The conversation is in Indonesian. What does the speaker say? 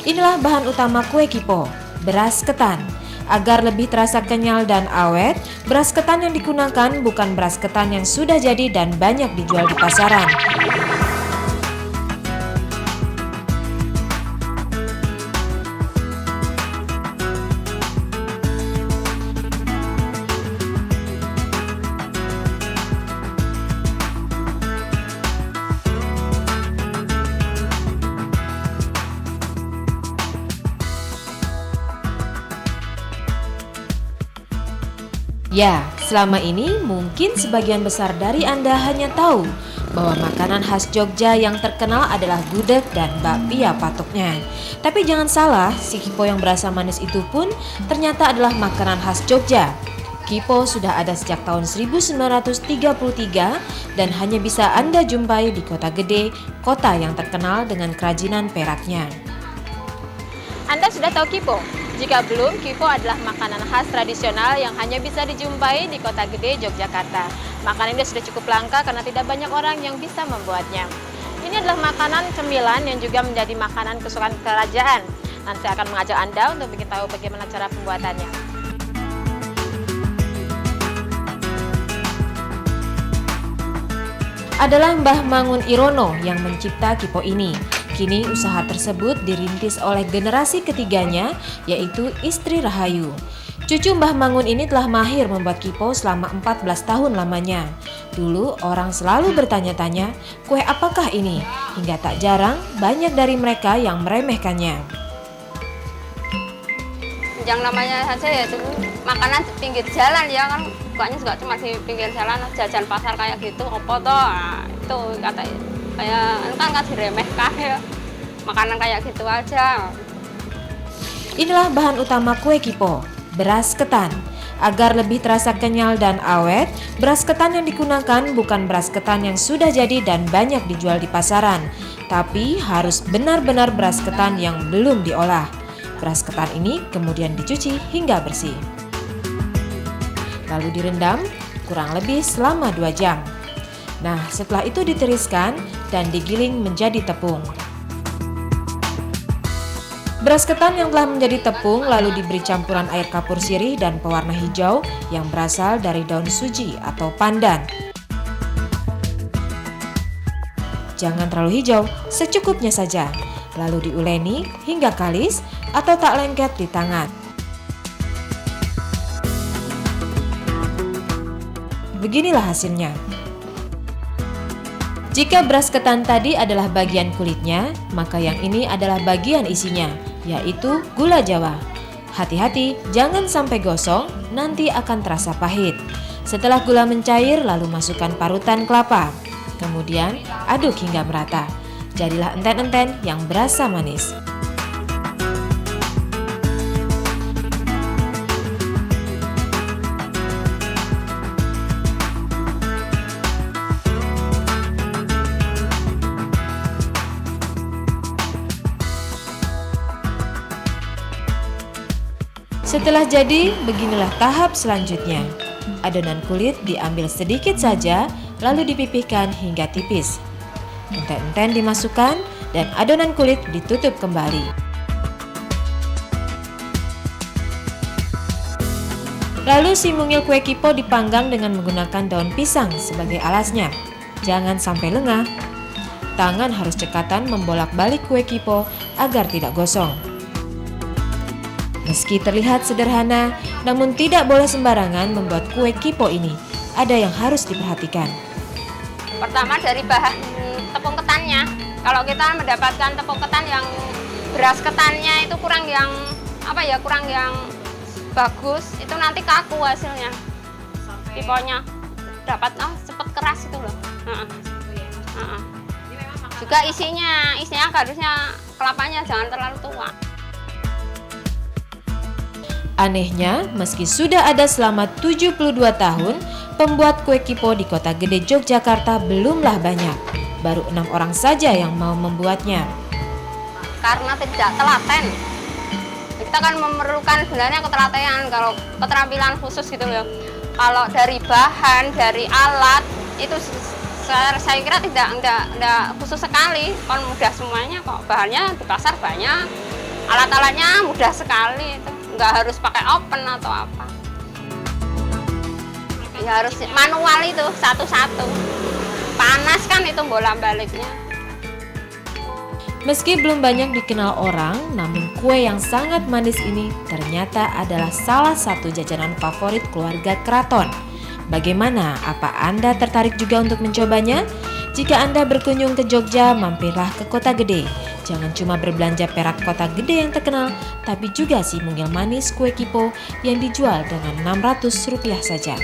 Inilah bahan utama kue kipo, beras ketan. Agar lebih terasa kenyal dan awet, beras ketan yang digunakan bukan beras ketan yang sudah jadi dan banyak dijual di pasaran. Ya, selama ini mungkin sebagian besar dari Anda hanya tahu bahwa makanan khas Jogja yang terkenal adalah gudeg dan bakpia patoknya. Tapi jangan salah, si kipo yang berasa manis itu pun ternyata adalah makanan khas Jogja. Kipo sudah ada sejak tahun 1933 dan hanya bisa Anda jumpai di Kota Gede, kota yang terkenal dengan kerajinan peraknya. Anda sudah tahu kipo? Jika belum, kipo adalah makanan khas tradisional yang hanya bisa dijumpai di Kota Gede, Yogyakarta. Makanan ini sudah cukup langka karena tidak banyak orang yang bisa membuatnya. Ini adalah makanan cemilan yang juga menjadi makanan kesukaan kerajaan. Nanti saya akan mengajak Anda untuk ingin tahu bagaimana cara pembuatannya. Adalah Mbah Mangun Irono yang mencipta kipo ini. Kini usaha tersebut dirintis oleh generasi ketiganya, yaitu istri Rahayu. Cucu Mbah Mangun ini telah mahir membuat kipo selama 14 tahun lamanya. Dulu orang selalu bertanya-tanya, kue apakah ini? Hingga tak jarang banyak dari mereka yang meremehkannya. Yang namanya saja ya itu makanan di pinggir jalan ya kan, bukannya juga cuma di pinggir jalan, jajan pasar kayak gitu, opo toh, nah, itu kata kayak kan diremehkan ya, makanan kayak gitu aja. Inilah bahan utama kue kipo, beras ketan. Agar lebih terasa kenyal dan awet, beras ketan yang digunakan bukan beras ketan yang sudah jadi dan banyak dijual di pasaran, tapi harus benar-benar beras ketan yang belum diolah. Beras ketan ini kemudian dicuci hingga bersih. Lalu direndam kurang lebih selama 2 jam. Nah, setelah itu ditiriskan dan digiling menjadi tepung. Beras ketan yang telah menjadi tepung lalu diberi campuran air kapur sirih dan pewarna hijau yang berasal dari daun suji atau pandan. Jangan terlalu hijau, secukupnya saja. Lalu diuleni hingga kalis atau tak lengket di tangan. Beginilah hasilnya. Jika beras ketan tadi adalah bagian kulitnya, maka yang ini adalah bagian isinya, yaitu gula Jawa. Hati-hati, jangan sampai gosong, nanti akan terasa pahit. Setelah gula mencair, lalu masukkan parutan kelapa. Kemudian, aduk hingga merata. Jadilah enten-enten yang berasa manis. Setelah jadi, beginilah tahap selanjutnya. Adonan kulit diambil sedikit saja, lalu dipipihkan hingga tipis. Enten-enten dimasukkan dan adonan kulit ditutup kembali. Lalu si mungil kue kipo dipanggang dengan menggunakan daun pisang sebagai alasnya. Jangan sampai lengah. Tangan harus cekatan membolak-balik kue kipo agar tidak gosong. Meski terlihat sederhana, namun tidak boleh sembarangan membuat kue kipo ini. Ada yang harus diperhatikan. Pertama dari bahan tepung ketannya. Kalau kita mendapatkan tepung ketan yang beras ketannya itu kurang yang bagus, itu nanti kaku hasilnya. Kiponya dapat cepat keras itu loh. Juga isinya harusnya kelapanya jangan terlalu tua. Anehnya, meski sudah ada selama 72 tahun, pembuat kue kipo di Kota Gede, Yogyakarta belumlah banyak. Baru 6 orang saja yang mau membuatnya. Karena tidak telaten. Kita kan memerlukan sebenarnya ketelatenan, kalau keterampilan khusus gitu loh. Kalau dari bahan, dari alat, itu saya kira tidak khusus sekali. Kan mudah semuanya kok, bahannya di pasar banyak. Alat-alatnya mudah sekali itu, nggak harus pakai oven atau apa. Ya harus manual itu satu-satu. Panas kan itu bolak-baliknya. Meski belum banyak dikenal orang, namun kue yang sangat manis ini ternyata adalah salah satu jajanan favorit keluarga keraton. Bagaimana? Apa Anda tertarik juga untuk mencobanya? Jika Anda berkunjung ke Jogja, mampirlah ke Kota Gede. Jangan cuma berbelanja perak Kota Gede yang terkenal, tapi juga si mungil manis kue kipo yang dijual dengan Rp600 saja.